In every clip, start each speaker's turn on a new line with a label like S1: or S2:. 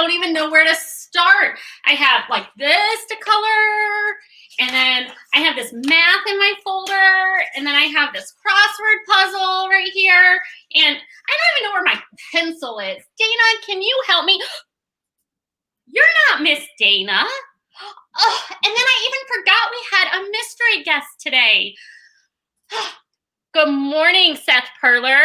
S1: don't even know where to start. I have like this to color, and then I have this math in my folder, and then I have this crossword puzzle right here, and I don't even know where my pencil is. Dana, can you help me? You're not Miss Dana. Oh, and then I even forgot we had a mystery guest today. Good morning, Seth Perler.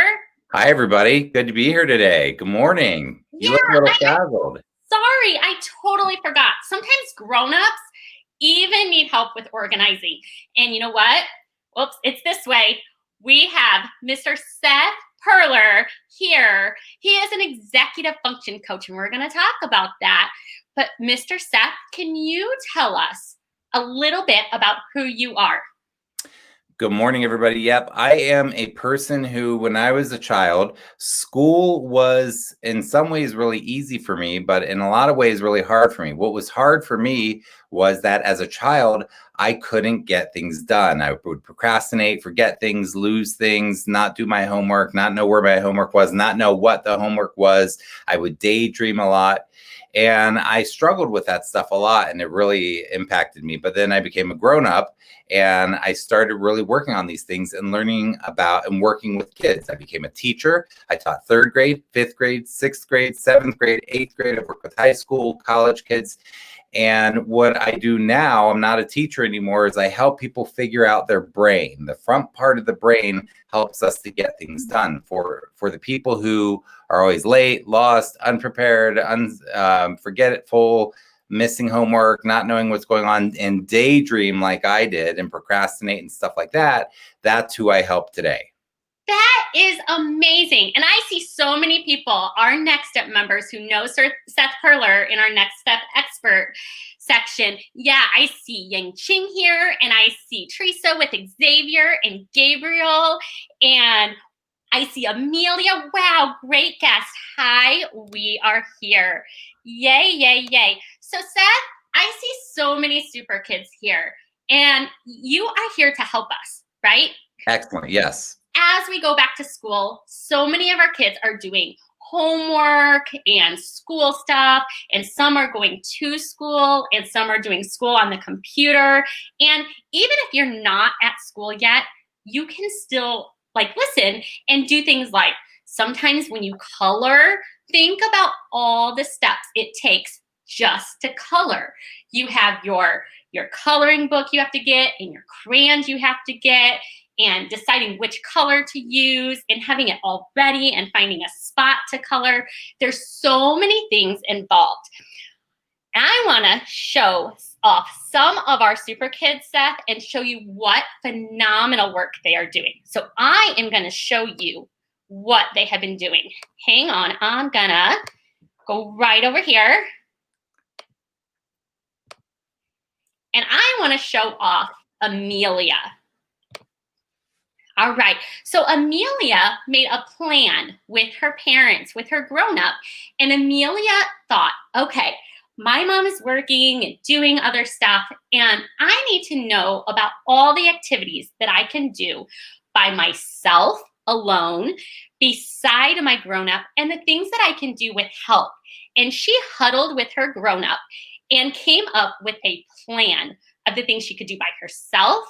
S2: Hi, everybody. Good to be here today. Good morning. You look a little frazzled.
S1: Sorry, I totally forgot. Sometimes grown-ups even need help with organizing. And you know what? Oops, it's this way. We have Mr. Seth Perler here. He is an executive function coach, and we're going to talk about that. But Mr. Seth, can you tell us a little bit about who you are?
S2: Good morning, everybody. Yep, I am a person who, when I was a child, school was in some ways really easy for me, but in a lot of ways really hard for me. What was hard for me was that as a child, I couldn't get things done. I would procrastinate, forget things, lose things, not do my homework, not know where my homework was, not know what the homework was. I would daydream a lot. And I struggled with that stuff a lot, and it really impacted me. But then I became a grown-up, and I started really working on these things and learning about and working with kids. I became a teacher. I taught 3rd grade, 5th grade, 6th grade, 7th grade, 8th grade. I've worked with high school, college kids. And what I do now, I'm not a teacher anymore, is I help people figure out their brain. The front part of the brain helps us to get things done. For the people who are always late, lost, unprepared, forgetful, missing homework, not knowing what's going on, and daydream like I did and procrastinate and stuff like that, that's who I help today.
S1: That is amazing. And I see so many people, our Next Step members who know Seth Perler in our Next Step expert section. Yeah, I see Yang Ching here, and I see Teresa with Xavier and Gabriel, and I see Amelia. Wow, great guest. Hi, we are here. Yay, yay, yay. So Seth, I see so many super kids here, and you are here to help us, right?
S2: Excellent, yes.
S1: As we go back to school, so many of our kids are doing homework and school stuff, and some are going to school, and some are doing school on the computer. And even if you're not at school yet, you can still listen and do things like, sometimes when you color, think about all the steps it takes just to color. You have your coloring book you have to get, and your crayons you have to get, and deciding which color to use, and having it all ready, and finding a spot to color. There's so many things involved. I want to show off some of our super kids, Seth, and show you what phenomenal work they are doing. So I am going to show you what they have been doing. Hang on, I'm going to go right over here. And I want to show off Amelia. All right, so Amelia made a plan with her parents, with her grown-up, and Amelia thought, okay, my mom is working and doing other stuff, and I need to know about all the activities that I can do by myself, alone, beside my grown-up, and the things that I can do with help. And she huddled with her grown-up and came up with a plan of the things she could do by herself,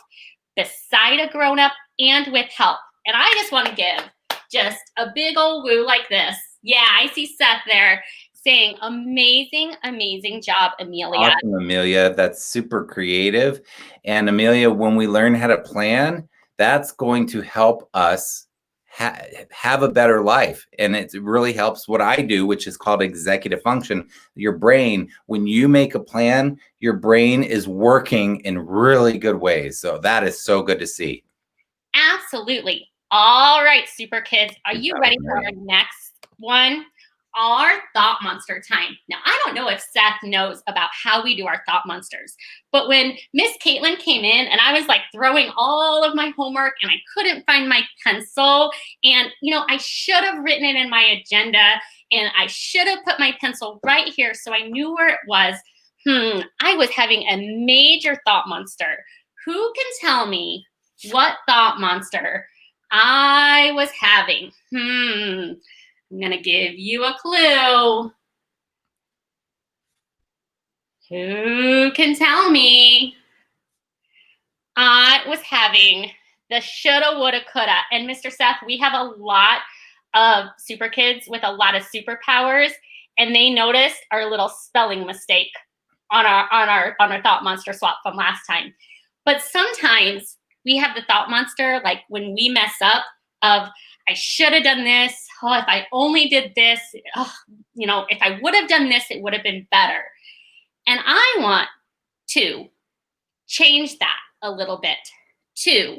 S1: beside a grown-up, and with help. And I just want to give just a big old woo like this. Yeah, I see Seth there saying, amazing, amazing job, Amelia.
S2: Awesome, Amelia. That's super creative. And Amelia, when we learn how to plan, that's going to help us have a better life. And it really helps what I do, which is called executive function. Your brain, when you make a plan, your brain is working in really good ways. So that is so good to see.
S1: Absolutely. All right, super kids, are you ready for our next one? Our thought monster time. Now, I don't know if Seth knows about how we do our thought monsters, but when Miss Caitlin came in and I was throwing all of my homework and I couldn't find my pencil, and I should have written it in my agenda, and I should have put my pencil right here so I knew where it was. I was having a major thought monster. Who can tell me what thought monster I was having? I'm going to give you a clue. Who can tell me? I was having the shoulda, woulda, coulda. And Mr. Seth, we have a lot of super kids with a lot of superpowers, and they noticed our little spelling mistake on our thought monster swap from last time. But sometimes we have the thought monster, like when we mess up, of I should have done this. Oh, if I only did this, oh, you know, if I would have done this, it would have been better. And I want to change that a little bit to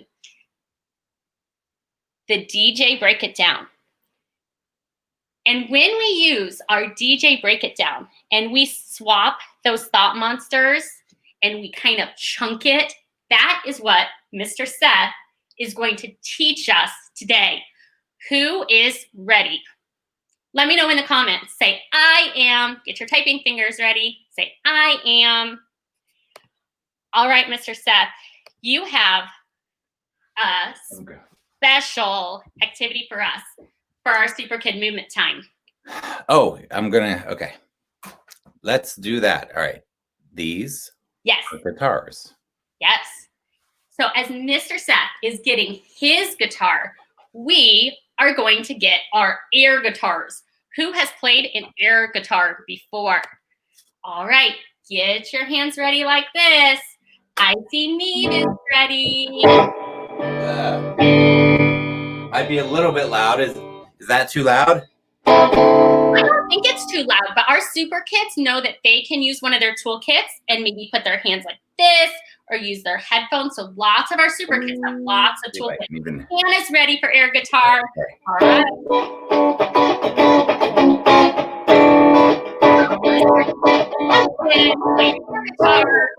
S1: the DJ Break It Down. And when we use our DJ Break It Down and we swap those thought monsters and we kind of chunk it, that is what Mr. Seth is going to teach us today. Who is ready? Let me know in the comments. Say, I am. Get your typing fingers ready. Say, I am. All right, Mr. Seth, you have a special activity for us for our Super Kid movement time.
S2: Oh, okay. Let's do that. All right. These are guitars.
S1: Yes. So as Mr. Seth is getting his guitar, we are going to get our air guitars. Who has played an air guitar before? All right, get your hands ready like this. I see Mead is ready.
S2: Might be a little bit loud. Is that too loud?
S1: I don't think it's too loud, but our super kids know that they can use one of their toolkits and maybe put their hands like this or use their headphones. So lots of our super kids have lots of toolkits. Hannah's ready for air guitar. Okay. All right. Play air guitar.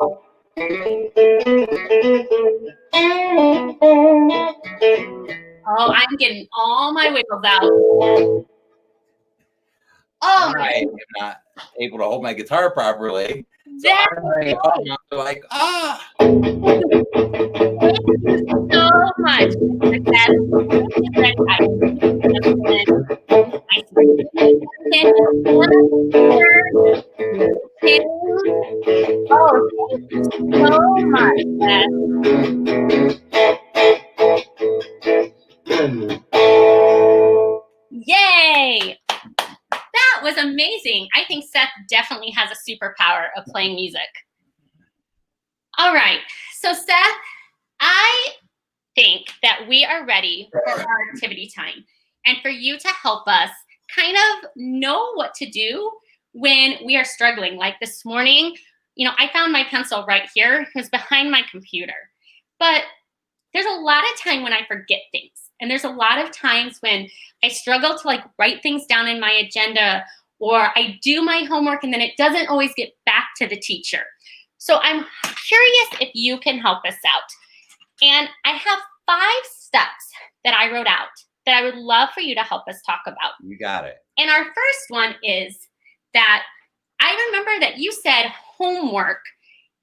S1: Oh, I'm getting all my wiggles out. Oh,
S2: I am not able to hold my guitar properly. So
S1: that's
S2: I'm like,
S1: Thank you so much. Oh, thank you so much, Yay! That was amazing. I think Seth definitely has a superpower of playing music. All right, so Seth, I think that we are ready for our activity time and for you to help us kind of know what to do when we are struggling. Like this morning, you know, I found my pencil right here. It was behind my computer. But there's a lot of time when I forget things. And there's a lot of times when I struggle to like write things down in my agenda, or I do my homework and then it doesn't always get back to the teacher. So I'm curious if you can help us out. And I have 5 steps that I wrote out that I would love for you to help us talk about.
S2: You got it.
S1: And our first one is that I remember that you said homework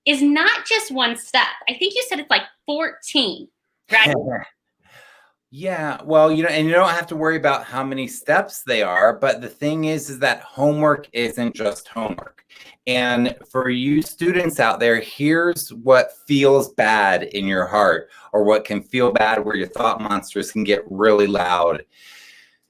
S1: is not just 1 step. I think you said it's like 14, right?
S2: Yeah, well, you know, and you don't have to worry about how many steps they are, but the thing is that homework isn't just homework. And for you students out there, here's what feels bad in your heart, or what can feel bad where your thought monsters can get really loud.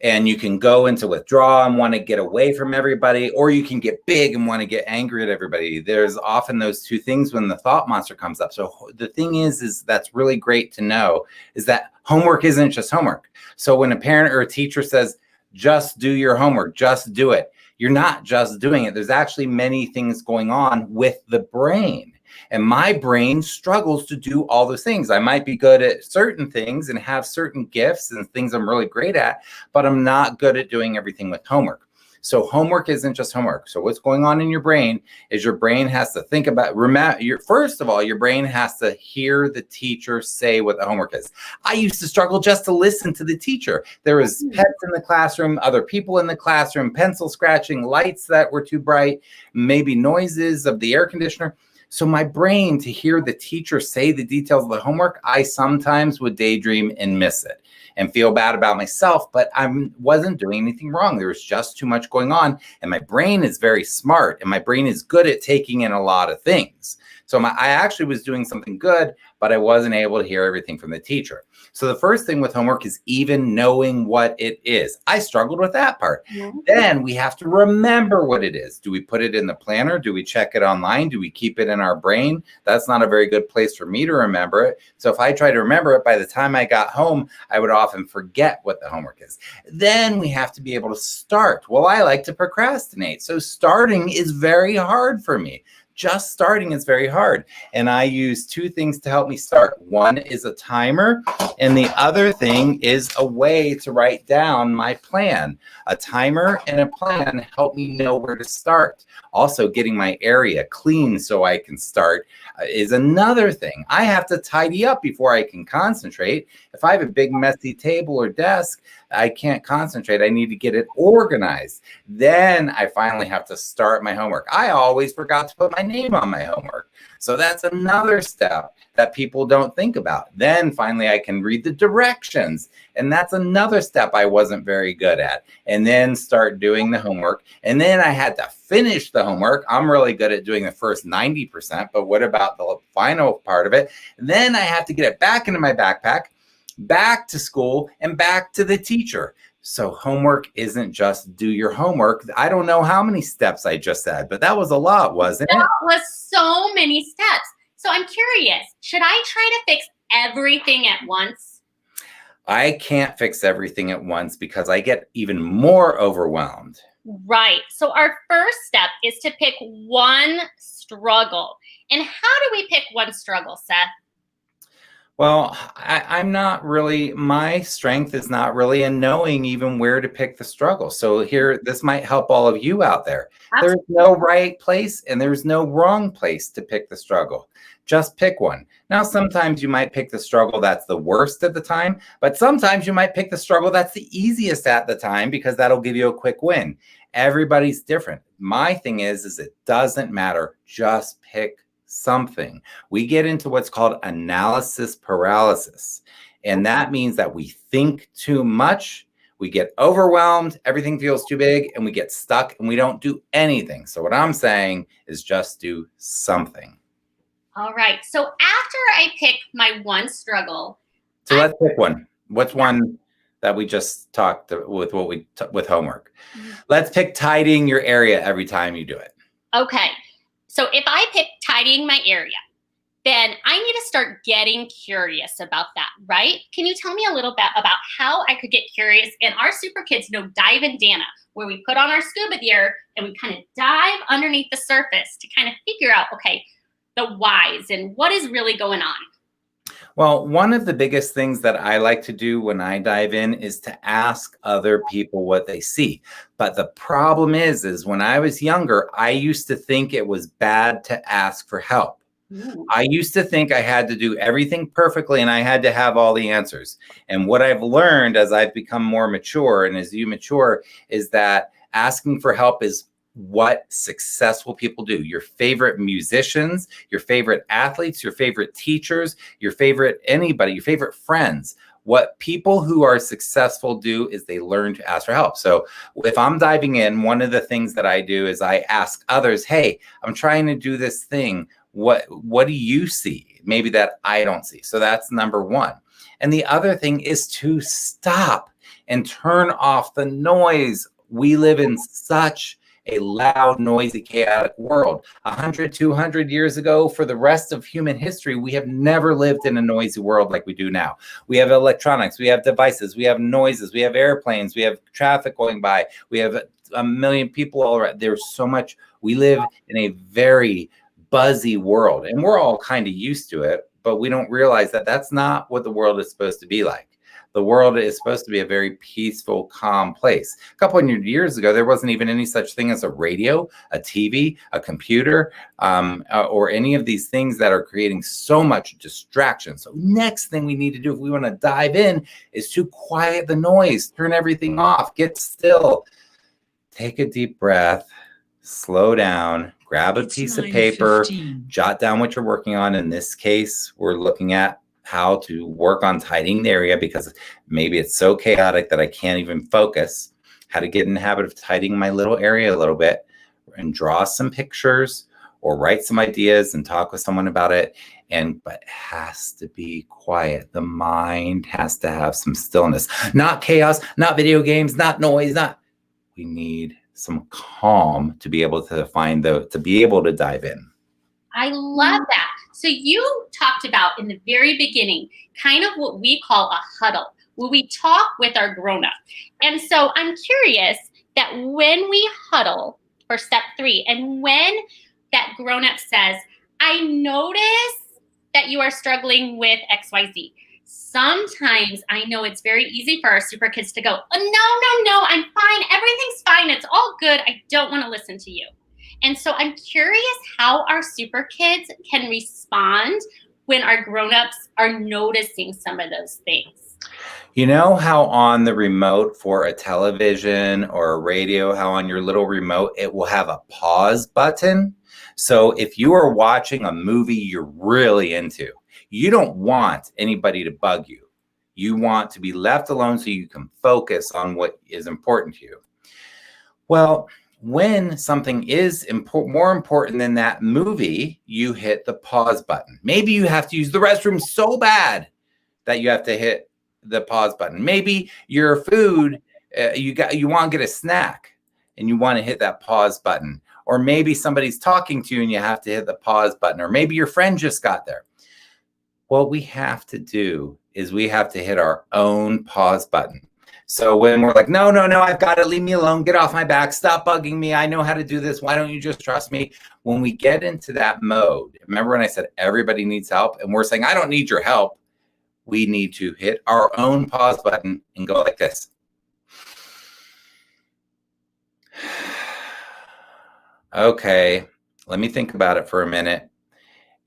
S2: And you can go into withdraw and want to get away from everybody, or you can get big and want to get angry at everybody. There's often those 2 things when the thought monster comes up. So the thing is that's really great to know is that homework isn't just homework. So when a parent or a teacher says, just do your homework, just do it, you're not just doing it. There's actually many things going on with the brain. And my brain struggles to do all those things. I might be good at certain things and have certain gifts and things I'm really great at, but I'm not good at doing everything with homework. So homework isn't just homework. So what's going on in your brain is your brain has to think about, first of all, your brain has to hear the teacher say what the homework is. I used to struggle just to listen to the teacher. There was pets in the classroom, other people in the classroom, pencil scratching, lights that were too bright, maybe noises of the air conditioner. So my brain, to hear the teacher say the details of the homework, I sometimes would daydream and miss it. and feel bad about myself, but I wasn't doing anything wrong. There was just too much going on. And my brain is very smart and my brain is good at taking in a lot of things. So I actually was doing something good, but I wasn't able to hear everything from the teacher. So the first thing with homework is even knowing what it is. I struggled with that part. Then we have to remember what it is. Do we put it in the planner? Do we check it online? Do we keep it in our brain? That's not a very good place for me to remember it. So if I try to remember it, by the time I got home, I would often forget what the homework is. Then we have to be able to start. Well, I like to procrastinate. So starting is very hard for me. Just starting is very hard. And I use two things to help me start. One is a timer, and the other thing is a way to write down my plan. A timer and a plan help me know where to start. Also, getting my area clean so I can start is another thing. I have to tidy up before I can concentrate. If I have a big messy table or desk, I can't concentrate. I need to get it organized. Then I finally have to start my homework. I always forgot to put my name on my homework. So that's another step that people don't think about. Then finally I can read the directions. And that's another step I wasn't very good at. And then start doing the homework. And then I had to finish the homework. I'm really good at doing the first 90%, but what about the final part of it? Then I have to get it back into my backpack, back to school, and back to the teacher. So homework isn't just do your homework. I don't know how many steps I just said, but that was a lot, wasn't it?
S1: That was so many steps. So I'm curious, should I try to fix everything at once?
S2: I can't fix everything at once because I get even more overwhelmed.
S1: Right. So our first step is to pick one struggle. And how do we pick one struggle, Seth?
S2: Well, I'm not really, my strength is not really in knowing even where to pick the struggle. So here, this might help all of you out there.
S1: Absolutely.
S2: There's no right place and there's no wrong place to pick the struggle. Just pick one. Now, sometimes you might pick the struggle that's the worst at the time, but sometimes you might pick the struggle that's the easiest at the time because that'll give you a quick win. Everybody's different. My thing is it doesn't matter. Just pick something. We get into what's called analysis paralysis. And that means that we think too much, we get overwhelmed, everything feels too big, and we get stuck and we don't do anything. So what I'm saying is just do something.
S1: All right. So after I pick my one struggle.
S2: So let's pick one. What's one that we just talked with with homework? Let's pick tidying your area every time you do it.
S1: Okay. So if I pick tidying my area, then I need to start getting curious about that, right? Can you tell me a little bit about how I could get curious in our Superkids Dive and Dana, where we put on our scuba gear and we kind of dive underneath the surface to kind of figure out, okay, the whys and what is really going on?
S2: Well, one of the biggest things that I like to do when I dive in is to ask other people what they see. But the problem is when I was younger, I used to think it was bad to ask for help.
S1: Ooh.
S2: I used to think I had to do everything perfectly and I had to have all the answers. And what I've learned as I've become more mature and as you mature is that asking for help is what successful people do. Your favorite musicians, your favorite athletes, your favorite teachers, your favorite anybody, your favorite friends. What people who are successful do is they learn to ask for help. So if I'm diving in, one of the things that I do is I ask others, hey, I'm trying to do this thing. What do you see? Maybe that I don't see. So that's number one. And the other thing is to stop and turn off the noise. We live in such a loud, noisy, chaotic world. 100, 200 years ago, for the rest of human history, we have never lived in a noisy world like we do now. We have electronics, we have devices, we have noises, we have airplanes, we have traffic going by, we have a million people all around. There's so much. We live in a very buzzy world, and we're all kind of used to it, but we don't realize that that's not what the world is supposed to be like. The world is supposed to be a very peaceful, calm place. A couple of years ago, there wasn't even any such thing as a radio, a TV, a computer, or any of these things that are creating so much distraction. So next thing we need to do if we want to dive in is to quiet the noise, turn everything off, get still, take a deep breath, slow down, grab a piece of paper, jot down what you're working on. In this case, we're looking at how to work on tidying the area because maybe it's so chaotic that I can't even focus, how to get in the habit of tidying my little area a little bit and draw some pictures or write some ideas and talk with someone about it. But it has to be quiet. The mind has to have some stillness, not chaos, not video games, not noise, we need some calm to be able to to be able to dive in.
S1: I love that. So you talked about in the very beginning, kind of what we call a huddle, where we talk with our grown-up. And so I'm curious that when we huddle for step 3, and when that grown-up says, I notice that you are struggling with XYZ. Sometimes I know it's very easy for our super kids to go, oh, no, I'm fine. Everything's fine. It's all good. I don't want to listen to you. And so I'm curious how our super kids can respond when our grown-ups are noticing some of those things.
S2: You know how on the remote for a television or a radio, how on your little remote, it will have a pause button? So if you are watching a movie you're really into, you don't want anybody to bug you. You want to be left alone so you can focus on what is important to you. Well, when something is more important than that movie, you hit the pause button. Maybe you have to use the restroom so bad that you have to hit the pause button. Maybe your food, you want to get a snack and you want to hit that pause button. Or maybe somebody's talking to you and you have to hit the pause button. Or maybe your friend just got there. What we have to do is we have to hit our own pause button. So when we're like, no, I've got it. Leave me alone. Get off my back. Stop bugging me. I know how to do this. Why don't you just trust me? When we get into that mode, remember when I said everybody needs help and we're saying, I don't need your help. We need to hit our own pause button and go like this. Okay, let me think about it for a minute.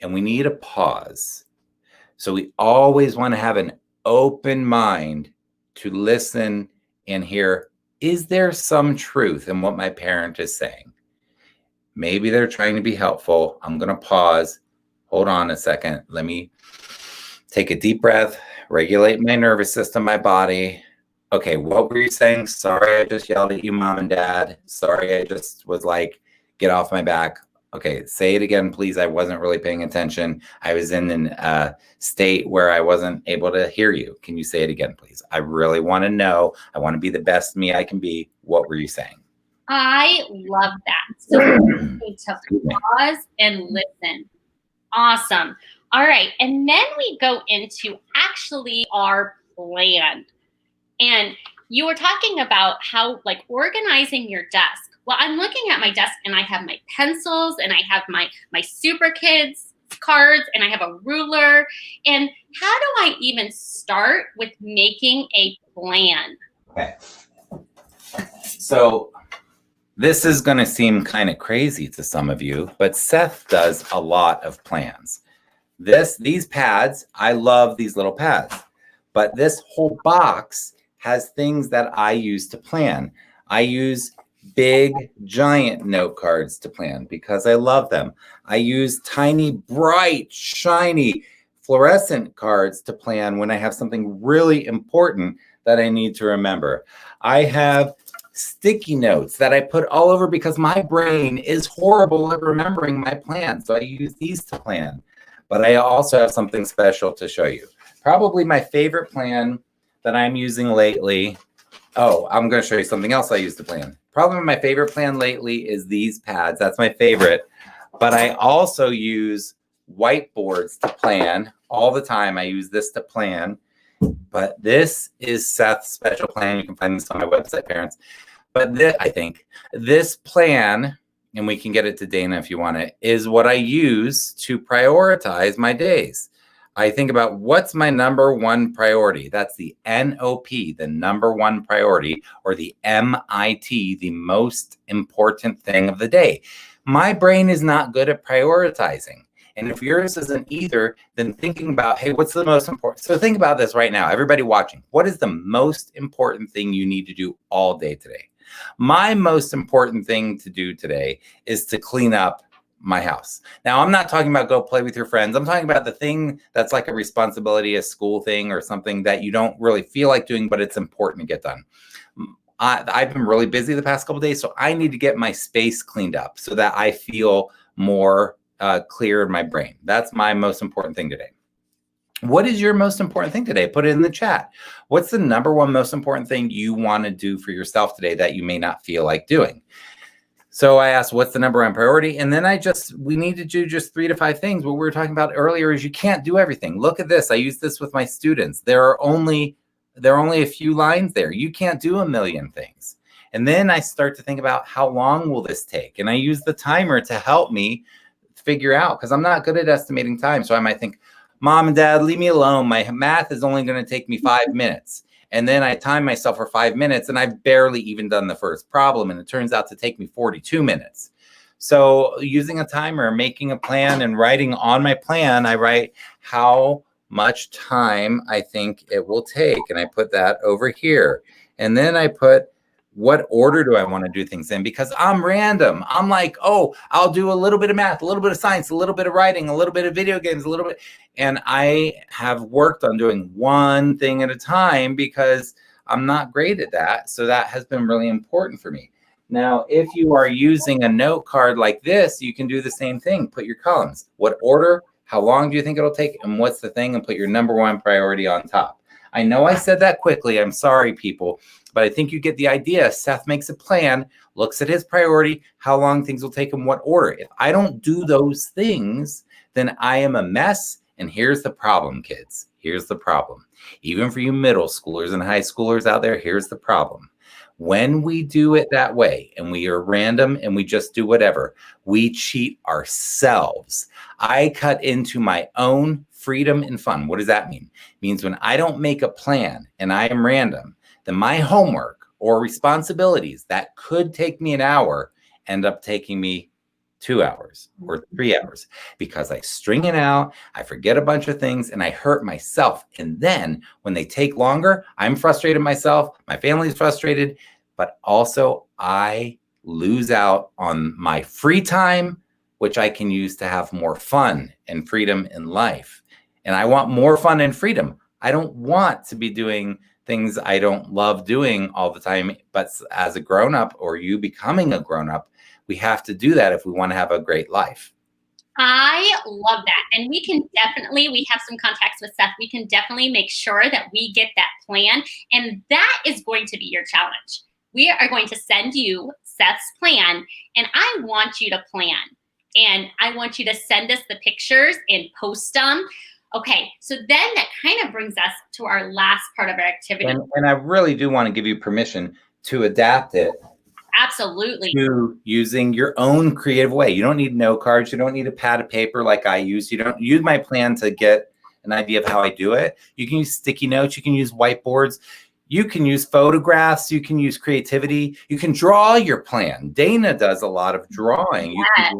S2: And we need a pause. So we always want to have an open mind to listen and hear, is there some truth in what my parent is saying? Maybe they're trying to be helpful. I'm going to pause. Hold on a second. Let me take a deep breath, regulate my nervous system, my body. Okay, what were you saying? Sorry, I just yelled at you, Mom and Dad. Sorry, I just was like, get off my back. Okay, say it again, please. I wasn't really paying attention. I was in a state where I wasn't able to hear you. Can you say it again, please? I really want to know. I want to be the best me I can be. What were you saying?
S1: I love that. So we need to pause and listen. Awesome. All right. And then we go into actually our plan. And you were talking about how like organizing your desk. Well, I'm looking at my desk and I have my pencils and I have my Superkids cards and I have a ruler. And how do I even start with making a plan?
S2: Okay. So this is going to seem kind of crazy to some of you, but Seth does a lot of plans. These pads, I love these little pads, but this whole box has things that I use to plan. I use big, giant note cards to plan because I love them. I use tiny, bright, shiny, fluorescent cards to plan when I have something really important that I need to remember. I have sticky notes that I put all over because my brain is horrible at remembering my plans. So I use these to plan. But I also have something special to show you. Probably my favorite plan that I'm using lately. Oh, I'm going to show you something else I use to plan. Probably my favorite plan lately is these pads. That's my favorite. But I also use whiteboards to plan all the time. I use this to plan. But this is Seth's special plan. You can find this on my website, parents. But I think this plan, and we can get it to Dana if you want it, is what I use to prioritize my days. I think about what's my number one priority. That's the NOP, the number one priority, or the MIT, the most important thing of the day. My brain is not good at prioritizing. And if yours isn't either, then thinking about, hey, what's the most important? So think about this right now, everybody watching. What is the most important thing you need to do all day today? My most important thing to do today is to clean up my house. Now, I'm not talking about go play with your friends. I'm talking about the thing that's like a responsibility, a school thing, or something that you don't really feel like doing, but it's important to get done. I've been really busy the past couple of days, so I need to get my space cleaned up so that I feel more clear in my brain. That's my most important thing today. What is your most important thing today? Put it in the chat. What's the number one most important thing you want to do for yourself today that you may not feel like doing? So I asked, what's the number one priority? And then we need to do just 3 to 5 things. What we were talking about earlier is you can't do everything. Look at this. I use this with my students. There are only a few lines there. You can't do a million things. And then I start to think about how long will this take? And I use the timer to help me figure out, because I'm not good at estimating time. So I might think, Mom and Dad, leave me alone. My math is only going to take me 5 minutes. And then I time myself for 5 minutes, and I've barely even done the first problem. And it turns out to take me 42 minutes. So using a timer, making a plan, and writing on my plan, I write how much time I think it will take. And I put that over here. And then I put, what order do I want to do things in? Because I'm random. I'm like, oh, I'll do a little bit of math, a little bit of science, a little bit of writing, a little bit of video games, a little bit. And I have worked on doing one thing at a time because I'm not great at that. So that has been really important for me. Now, if you are using a note card like this, you can do the same thing. Put your columns. What order? How long do you think it'll take? And what's the thing? And put your number one priority on top. I know I said that quickly. I'm sorry, people. But I think you get the idea. Seth makes a plan, looks at his priority, how long things will take in what order. If I don't do those things, then I am a mess. And here's the problem, kids. Here's the problem. Even for you middle schoolers and high schoolers out there, here's the problem. When we do it that way and we are random and we just do whatever, we cheat ourselves. I cut into my own freedom and fun. What does that mean? It means when I don't make a plan and I am random, then my homework or responsibilities that could take me an hour end up taking me 2 hours or 3 hours because I string it out, I forget a bunch of things, and I hurt myself. And then when they take longer, I'm frustrated myself, my family's frustrated, but also I lose out on my free time, which I can use to have more fun and freedom in life. And I want more fun and freedom. I don't want to be doing things I don't love doing all the time. But as a grown-up, or you becoming a grown-up, we have to do that if we want to have a great life.
S1: I love that. And we have some contacts with Seth. We can definitely make sure that we get that plan. And that is going to be your challenge. We are going to send you Seth's plan, and I want you to plan. And I want you to send us the pictures and post them. Okay, so then that kind of brings us to our last part of our activity.
S2: And I really do want to give you permission to adapt it.
S1: Absolutely.
S2: To using your own creative way. You don't need note cards. You don't need a pad of paper like I use. You don't use my plan to get an idea of how I do it. You can use sticky notes. You can use whiteboards. You can use photographs. You can use creativity. You can draw your plan. Dana does a lot of drawing.
S1: Yes.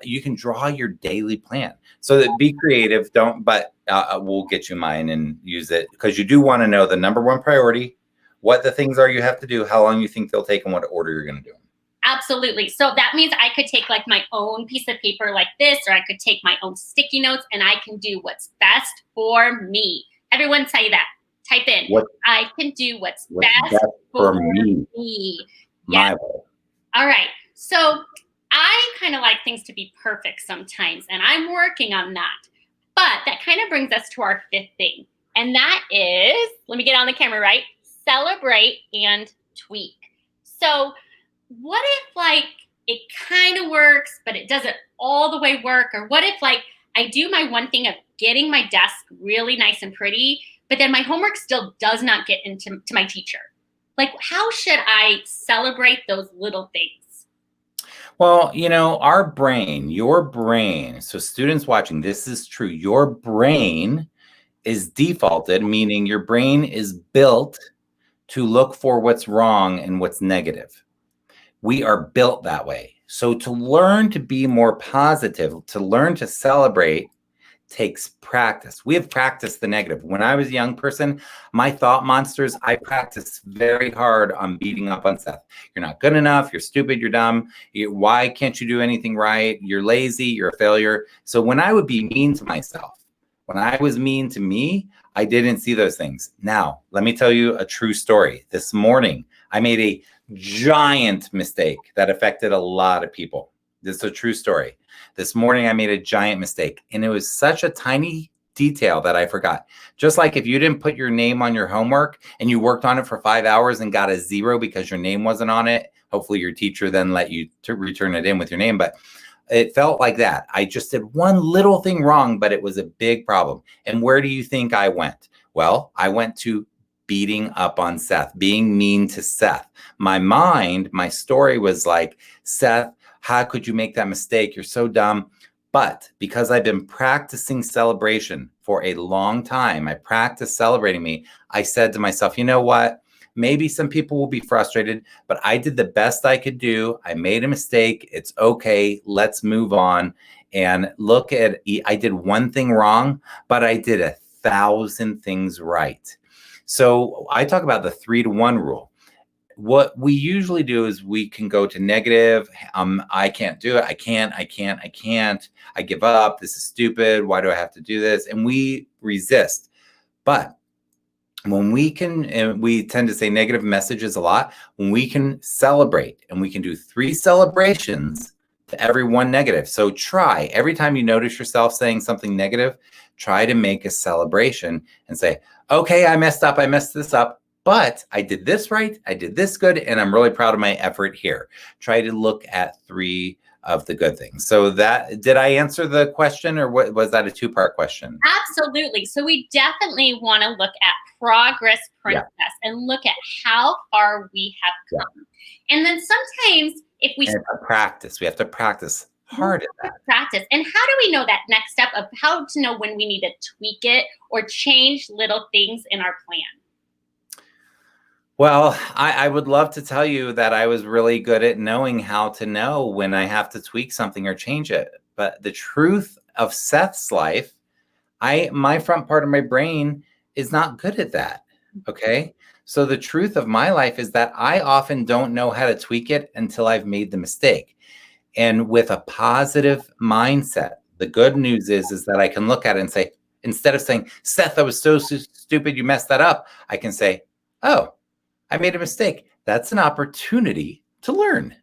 S2: You can draw your daily plan. So that be creative. We'll get you mine and use it because you do want to know the number one priority, what the things are you have to do, how long you think they'll take, and what order you're going to do them.
S1: Absolutely. So that means I could take like my own piece of paper like this, or I could take my own sticky notes, and I can do what's best for me. Everyone say that. Type in, I can do what's best for me. Yes. All right. So I kind of like things to be perfect sometimes, and I'm working on that. But that kind of brings us to our 5th thing. And that is, let me get on the camera, right? Celebrate and tweak. So what if like it kind of works, but it doesn't all the way work? Or what if like I do my one thing of getting my desk really nice and pretty, but then my homework still does not get into my teacher? Like, how should I celebrate those little things?
S2: Well, our brain, your brain, so students watching, this is true. Your brain is defaulted, meaning your brain is built to look for what's wrong and what's negative. We are built that way. So to learn to be more positive, to learn to celebrate, takes practice. We have practiced the negative. When I was a young person, my thought monsters, I practiced very hard on beating up on Seth. You're not good enough. You're stupid. You're dumb. Why can't you do anything right? You're lazy. You're a failure. So when I would be mean to myself, when I was mean to me, I didn't see those things. Now, let me tell you a true story. This morning, I made a giant mistake that affected a lot of people. This is a true story. This morning, I made a giant mistake, and it was such a tiny detail that I forgot. Just like if you didn't put your name on your homework and you worked on it for 5 hours and got a 0 because your name wasn't on it, hopefully your teacher then let you to return it in with your name. But it felt like that. I just did one little thing wrong, but it was a big problem. And where do you think I went? Well, I went to beating up on Seth, being mean to Seth. My story was like, Seth, how could you make that mistake? You're so dumb. But because I've been practicing celebration for a long time, I practiced celebrating me. I said to myself, you know what? Maybe some people will be frustrated, but I did the best I could do. I made a mistake. It's okay. Let's move on. And look at, I did one thing wrong, but I did 1,000 things right. So I talk about the 3-to-1 rule. What we usually do is we can go to negative. I can't do it. I can't. I give up. This is stupid. Why do I have to do this? And we resist. But when we can, and we tend to say negative messages a lot, when we can celebrate, and we can do 3 celebrations to every 1 negative. So try, every time you notice yourself saying something negative, try to make a celebration and say, okay, I messed up. I messed this up, but I did this right. I did this good. And I'm really proud of my effort here. Try to look at 3 of the good things. So that, did I answer the question, or what was that a 2-part question?
S1: Absolutely. So we definitely want to look at progress, princess, and look at how far we have come. And then sometimes if we
S2: practice, we have to practice hard at that.
S1: Practice. And how do we know that next step of how to know when we need to tweak it or change little things in our plan?
S2: Well, I would love to tell you that I was really good at knowing how to know when I have to tweak something or change it. But the truth of Seth's life, my front part of my brain is not good at that. Okay. So the truth of my life is that I often don't know how to tweak it until I've made the mistake. And with a positive mindset, the good news is that I can look at it and say, instead of saying, Seth, that was so stupid, you messed that up, I can say, oh, I made a mistake. That's an opportunity to learn.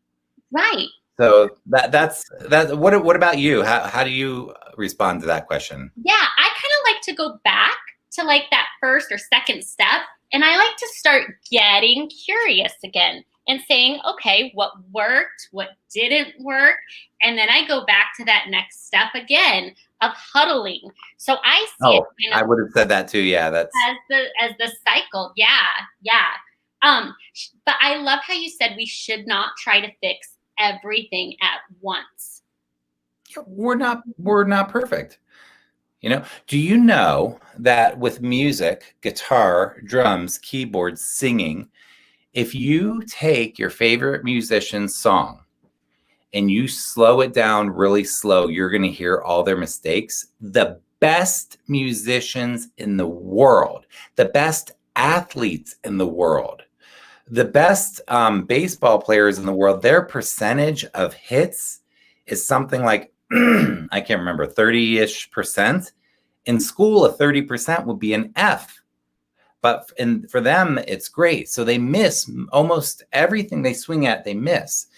S1: Right.
S2: So that's that. What about you? How do you respond to that question?
S1: Yeah, I kind of like to go back to like that first or second step, and I like to start getting curious again and saying, okay, what worked, what didn't work, and then I go back to that next step again of huddling. So I see it.
S2: I would have said that too. Yeah, that's
S1: as the cycle. Yeah. But I love how you said we should not try to fix everything at once.
S2: We're not perfect. You know, do you know that with music, guitar, drums, keyboards, singing, if you take your favorite musician's song and you slow it down really slow, you're going to hear all their mistakes. The best musicians in the world, the best athletes in the world, the best baseball players in the world, their percentage of hits is something like, I can't remember, 30-ish%. In school, a 30% would be an F. But for them, it's great. So they miss almost everything they swing at, they miss.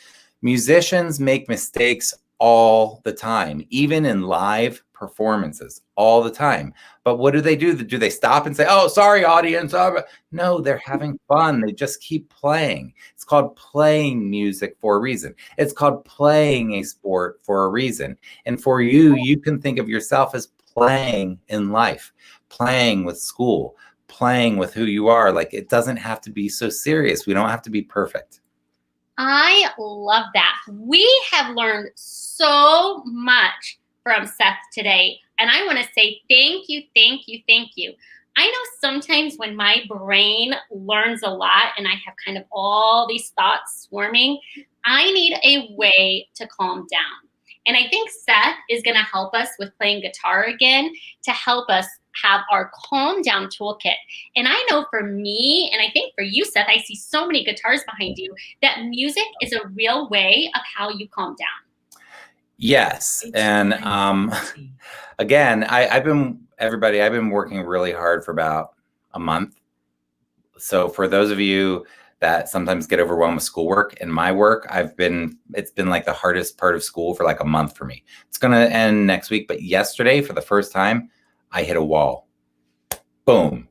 S2: Musicians make mistakes all the time, even in live performances, all the time. But what do? Do they stop and say, oh, sorry, audience? No, they're having fun. They just keep playing. It's called playing music for a reason. It's called playing a sport for a reason. And for you, you can think of yourself as playing in life, playing with school, playing with who you are. Like, it doesn't have to be so serious. We don't have to be perfect. I
S1: love that. We have learned so much from Seth today. And I want to say thank you. I know sometimes when my brain learns a lot and I have kind of all these thoughts swarming, I need a way to calm down. And I think Seth is going to help us with playing guitar again to help us have our calm down toolkit. And I know for me, and I think for you, Seth, I see so many guitars behind you, that music is a real way of how you calm down.
S2: Yes. And again, I've been working really hard for about a month. So for those of you that sometimes get overwhelmed with schoolwork and my work, it's been like the hardest part of school for like a month for me. It's going to end next week. But yesterday, for the first time, I hit a wall. Boom.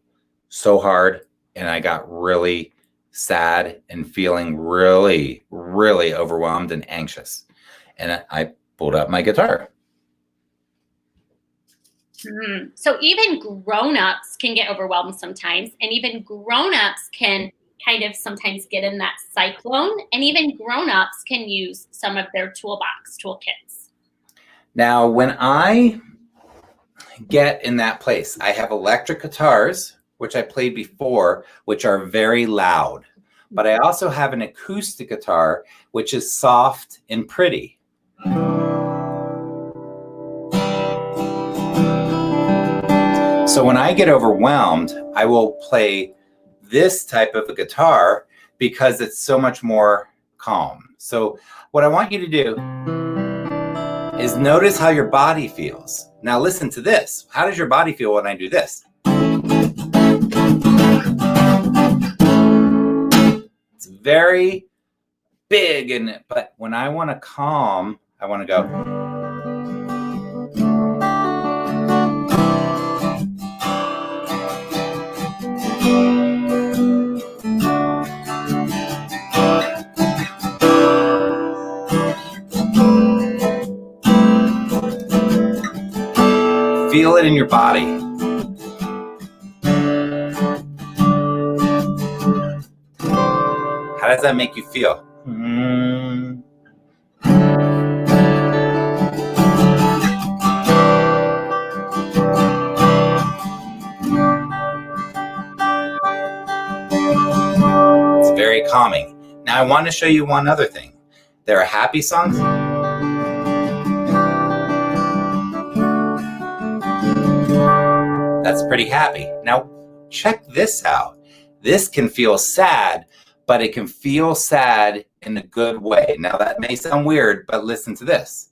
S2: So hard. And I got really sad and feeling really, really overwhelmed and anxious. And I pulled up my guitar.
S1: So even grown-ups can get overwhelmed sometimes, and even grown-ups can kind of sometimes get in that cyclone, and even grown-ups can use some of their toolbox toolkits.
S2: Now, when I get in that place, I have electric guitars, which I played before, which are very loud, but I also have an acoustic guitar, which is soft and pretty. So when I get overwhelmed, I will play this type of a guitar because it's so much more calm. So what I want you to do is notice how your body feels. Now listen to this. How does your body feel when I do this? It's very big, but when I want to calm, I want to go. Feel it in your body. How does that make you feel? It's very calming. Now I want to show you one other thing. There are happy songs. That's pretty happy. Now, check this out. This can feel sad, but it can feel sad in a good way. Now, that may sound weird, but listen to this.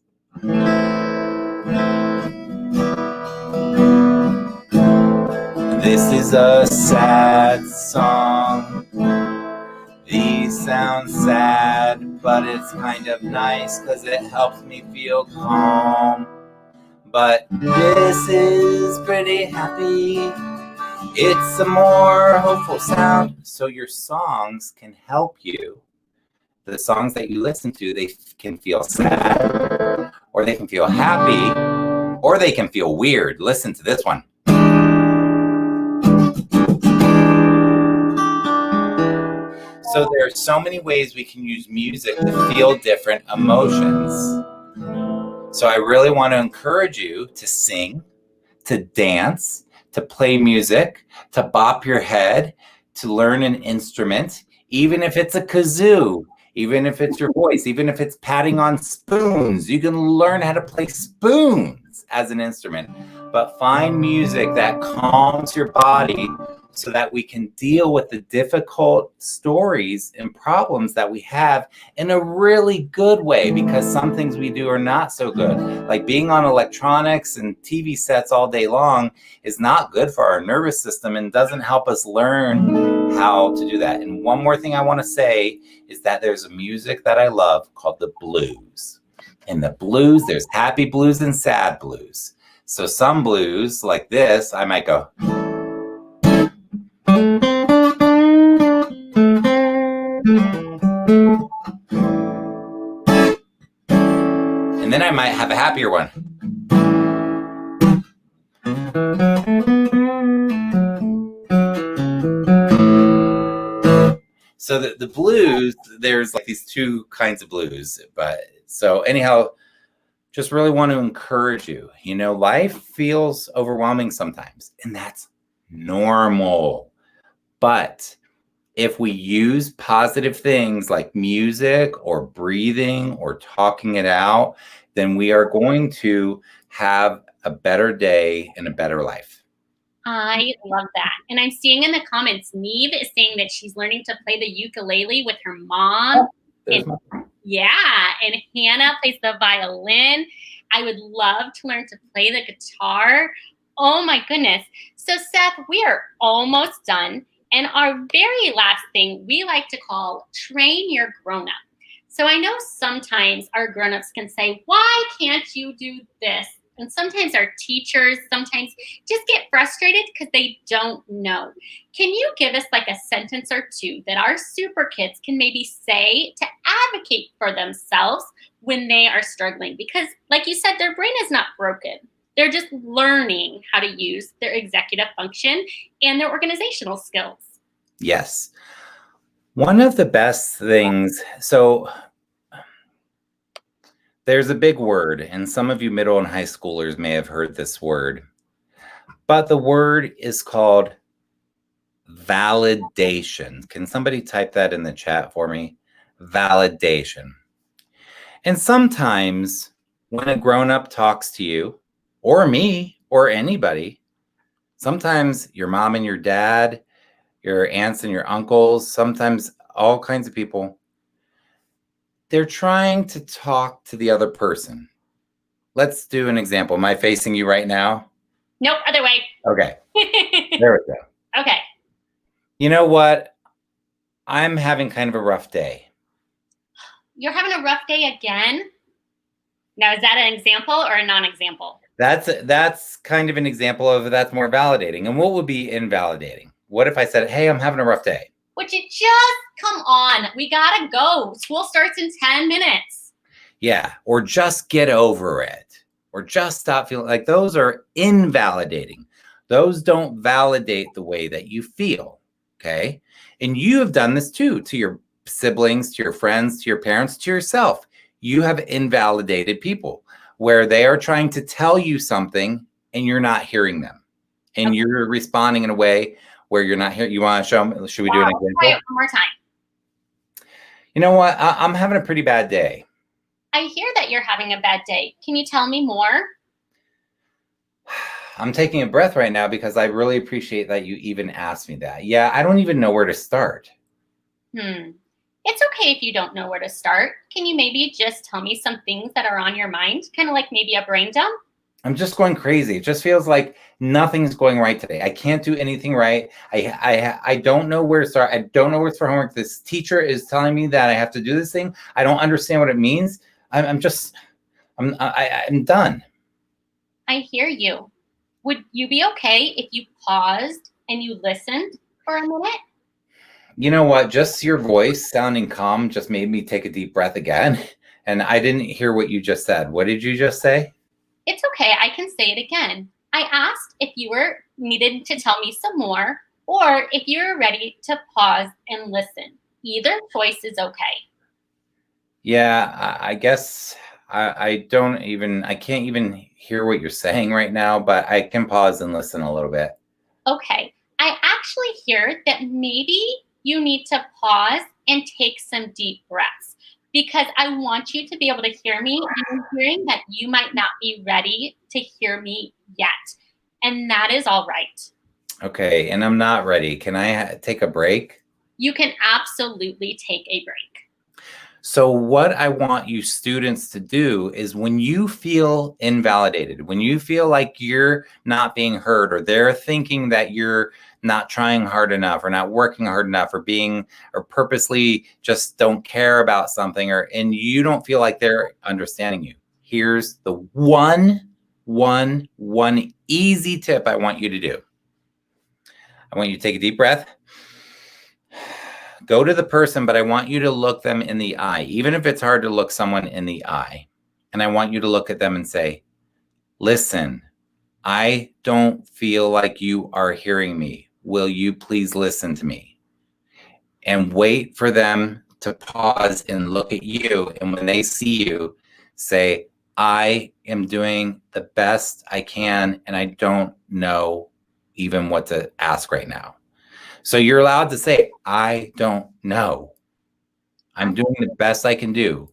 S2: This is a sad song. These sound sad, but it's kind of nice because it helps me feel calm. But this is pretty happy. It's a more hopeful sound. So your songs can help you. The songs that you listen to, they can feel sad, or they can feel happy, or they can feel weird. Listen to this one. So there are so many ways we can use music to feel different emotions. So I really want to encourage you to sing, to dance, to play music, to bop your head, to learn an instrument, even if it's a kazoo, even if it's your voice, even if it's patting on spoons. You can learn how to play spoons as an instrument, but find music that calms your body so that we can deal with the difficult stories and problems that we have in a really good way, because some things we do are not so good. Like being on electronics and TV sets all day long is not good for our nervous system and doesn't help us learn how to do that. And one more thing I want to say is that there's a music that I love called the blues. In the blues, there's happy blues and sad blues. So some blues like this, I might go. And then I might have a happier one. So the blues, there's like these two kinds of blues. But so anyhow, just really want to encourage you. You know, life feels overwhelming sometimes, and that's normal. But if we use positive things like music or breathing or talking it out, then we are going to have a better day and a better life.
S1: I love that. And I'm seeing in the comments, Neve is saying that she's learning to play the ukulele with her mom.
S2: There's
S1: And yeah, and Hannah plays the violin. I would love to learn to play the guitar. Oh my goodness. So Seth, we are almost done. And our very last thing we like to call train your grown-up. So I know sometimes our grown-ups can say, why can't you do this? And sometimes our teachers sometimes just get frustrated because they don't know. Can you give us like a sentence or two that our super kids can maybe say to advocate for themselves when they are struggling? Because like you said, their brain is not broken. They're just learning how to use their executive function and their organizational skills.
S2: Yes. One of the best things, so there's a big word, and some of you middle and high schoolers may have heard this word, but the word is called validation. Can somebody type that in the chat for me? Validation. And sometimes when a grown-up talks to you, or me, or anybody, sometimes your mom and your dad, your aunts and your uncles, sometimes all kinds of people, they're trying to talk to the other person. Let's do an example. Am I facing you right now?
S1: Nope, other way.
S2: Okay. There we go.
S1: Okay.
S2: You know what? I'm having kind of a rough day.
S1: You're having a rough day again? Now, is that an example or a non-example?
S2: That's kind of an example of that's more validating. And what would be invalidating? What if I said, hey, I'm having a rough day?
S1: Would you just come on? We gotta go. School starts in 10 minutes.
S2: Yeah, or just get over it, or just stop feeling like those are invalidating. Those don't validate the way that you feel, okay? And you have done this too, to your siblings, to your friends, to your parents, to yourself. You have invalidated people where they are trying to tell you something and you're not hearing them. And
S1: Okay.
S2: You're responding in a way where you're not hearing. You want to show them? Should we do an example?
S1: Try it one more time.
S2: You know what? I'm having a pretty bad day.
S1: I hear that you're having a bad day. Can you tell me more?
S2: I'm taking a breath right now because I really appreciate that you even asked me that. Yeah, I don't even know where to start.
S1: It's okay if you don't know where to start. Can you maybe just tell me some things that are on your mind? Kind of like maybe a brain dump?
S2: I'm just going crazy. It just feels like nothing's going right today. I can't do anything right. I don't know where to start. I don't know where's for homework. This teacher is telling me that I have to do this thing. I don't understand what it means. I'm done.
S1: I hear you. Would you be okay if you paused and you listened for a minute?
S2: You know what? Just your voice sounding calm just made me take a deep breath again. And I didn't hear what you just said. What did you just say?
S1: It's okay. I can say it again. I asked if you were needed to tell me some more or if you were ready to pause and listen. Either choice is okay.
S2: Yeah, I guess I can't even hear what you're saying right now, but I can pause and listen a little bit.
S1: Okay. I actually hear that maybe you need to pause and take some deep breaths because I want you to be able to hear me. I'm hearing that you might not be ready to hear me yet. And that is all right.
S2: Okay, and I'm not ready. Can I take a break?
S1: You can absolutely take a break.
S2: So what I want you students to do is when you feel invalidated, when you feel like you're not being heard or they're thinking that you're not trying hard enough or not working hard enough or purposely just don't care about something and you don't feel like they're understanding you. Here's the one easy tip I want you to do. I want you to take a deep breath. Go to the person, but I want you to look them in the eye, even if it's hard to look someone in the eye. And I want you to look at them and say, listen, I don't feel like you are hearing me. Will you please listen to me? And wait for them to pause and look at you. And when they see you, say, I am doing the best I can, and I don't know even what to ask right now. So you're allowed to say, I don't know. I'm doing the best I can do.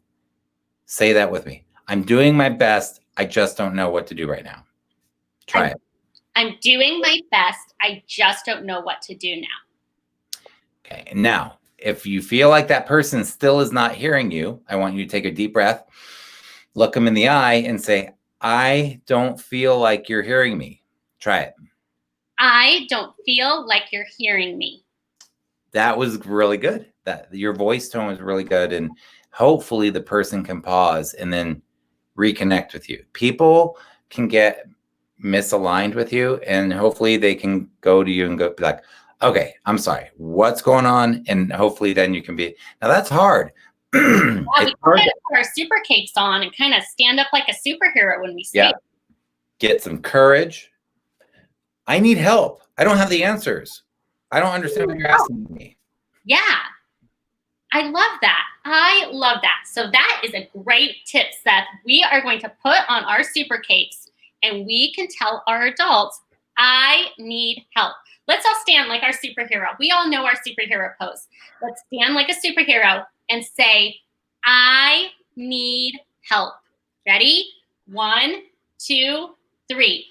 S2: Say that with me. I'm doing my best. I just don't know what to do right now. Try it.
S1: I'm doing my best. I just don't know what to do now.
S2: Okay. Now, if you feel like that person still is not hearing you, I want you to take a deep breath, look them in the eye and say, I don't feel like you're hearing me. Try it.
S1: I don't feel like you're hearing me.
S2: That was really good. That your voice tone was really good. And hopefully the person can pause and then reconnect with you. People can get misaligned with you, and hopefully they can go to you and go be like, okay, I'm sorry, what's going on? And hopefully then you can be, now that's hard.
S1: Yeah, we put our super capes on and kind of stand up like a superhero when we speak.
S2: Yeah. Get some courage. I need help. I don't have the answers. I don't understand what you're asking me.
S1: Yeah. I love that. I love that. So that is a great tip, Seth. We are going to put on our super capes and we can tell our adults, I need help. Let's all stand like our superhero. We all know our superhero pose. Let's stand like a superhero and say, I need help. Ready? 1, 2, 3.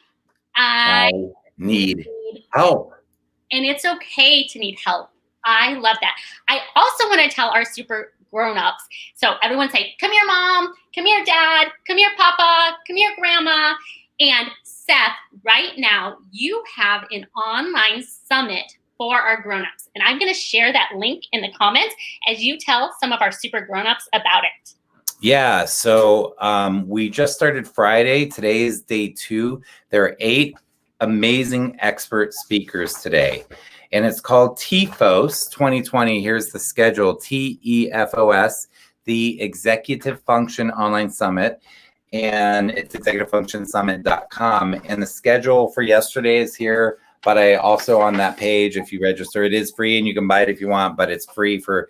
S1: I
S2: need help.
S1: And it's okay to need help. I love that. I also want to tell our super grown-ups. So everyone say, come here, mom. Come here, dad. Come here, papa. Come here, grandma. And Seth, right now, you have an online summit for our grown-ups. And I'm going to share that link in the comments as you tell some of our super grown-ups about it.
S2: Yeah, so we just started Friday. Today is day 2. There are 8 amazing expert speakers today. And it's called TFOS 2020. Here's the schedule, TEFOS, the Executive Function Online Summit. And it's executivefunctionsummit.com. And the schedule for yesterday is here, but I also on that page, if you register, it is free and you can buy it if you want, but it's free for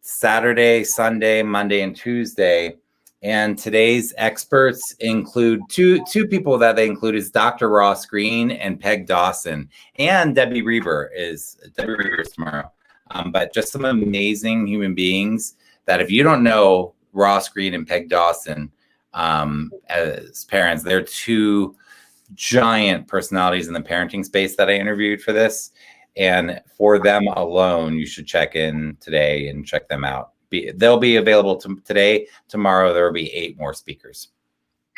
S2: Saturday, Sunday, Monday, and Tuesday. And today's experts include two people that they include is Dr. Ross Green and Peg Dawson, and Debbie Reber is tomorrow. But just some amazing human beings that if you don't know Ross Green and Peg Dawson as parents, they're 2 giant personalities in the parenting space that I interviewed for this. And for them alone, you should check in today and check them out. They'll be available today. Tomorrow, there will be 8 more speakers.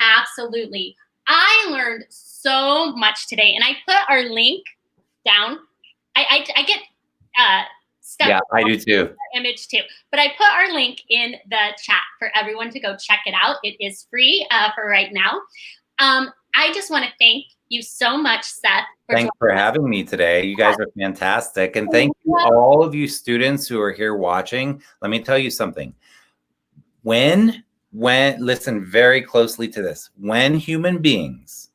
S1: Absolutely. I learned so much today. And I put our link down. I get stuck.
S2: Yeah, I do too.
S1: Image too. But I put our link in the chat for everyone to go check it out. It is free for right now. I just want to thank you so much, Seth.
S2: Thanks for having me today. You guys are fantastic. And thank you all of you students who are here watching. Let me tell you something. When listen very closely to this. When human beings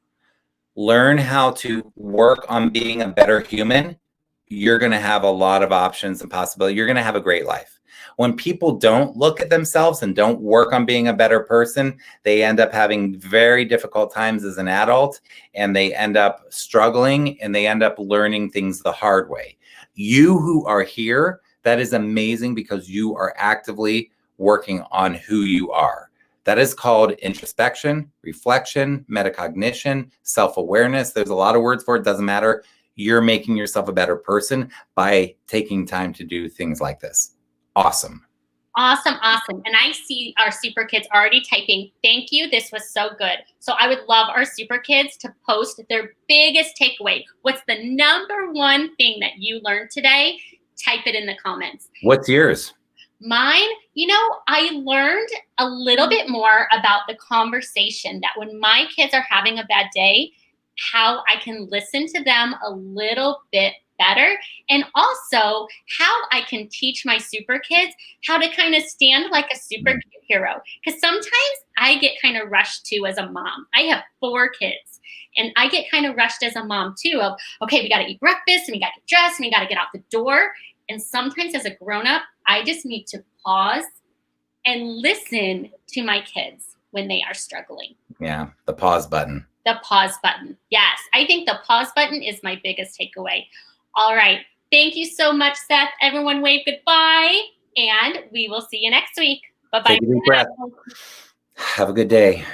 S2: learn how to work on being a better human, you're going to have a lot of options and possibilities. You're going to have a great life. When people don't look at themselves and don't work on being a better person, they end up having very difficult times as an adult, and they end up struggling, and they end up learning things the hard way. You who are here, that is amazing because you are actively working on who you are. That is called introspection, reflection, metacognition, self-awareness. There's a lot of words for it. Doesn't matter. You're making yourself a better person by taking time to do things like this. Awesome.
S1: Awesome. Awesome. And I see our super kids already typing, thank you. This was so good. So I would love our super kids to post their biggest takeaway. What's the #1 thing that you learned today? Type it in the comments.
S2: What's yours?
S1: Mine, I learned a little bit more about the conversation that when my kids are having a bad day, how I can listen to them a little bit better, and also how I can teach my super kids how to kind of stand like a superhero. Because sometimes I get kind of rushed too as a mom. I have 4 kids, and I get kind of rushed as a mom too of, okay, we got to eat breakfast, and we got to get dressed, and we got to get out the door. And sometimes as a grown-up, I just need to pause and listen to my kids when they are struggling.
S2: Yeah, the pause button.
S1: The pause button. Yes, I think the pause button is my biggest takeaway. All right. Thank you so much, Seth. Everyone wave goodbye, and we will see you next week. Bye-bye.
S2: Take a deep breath. Have a good day.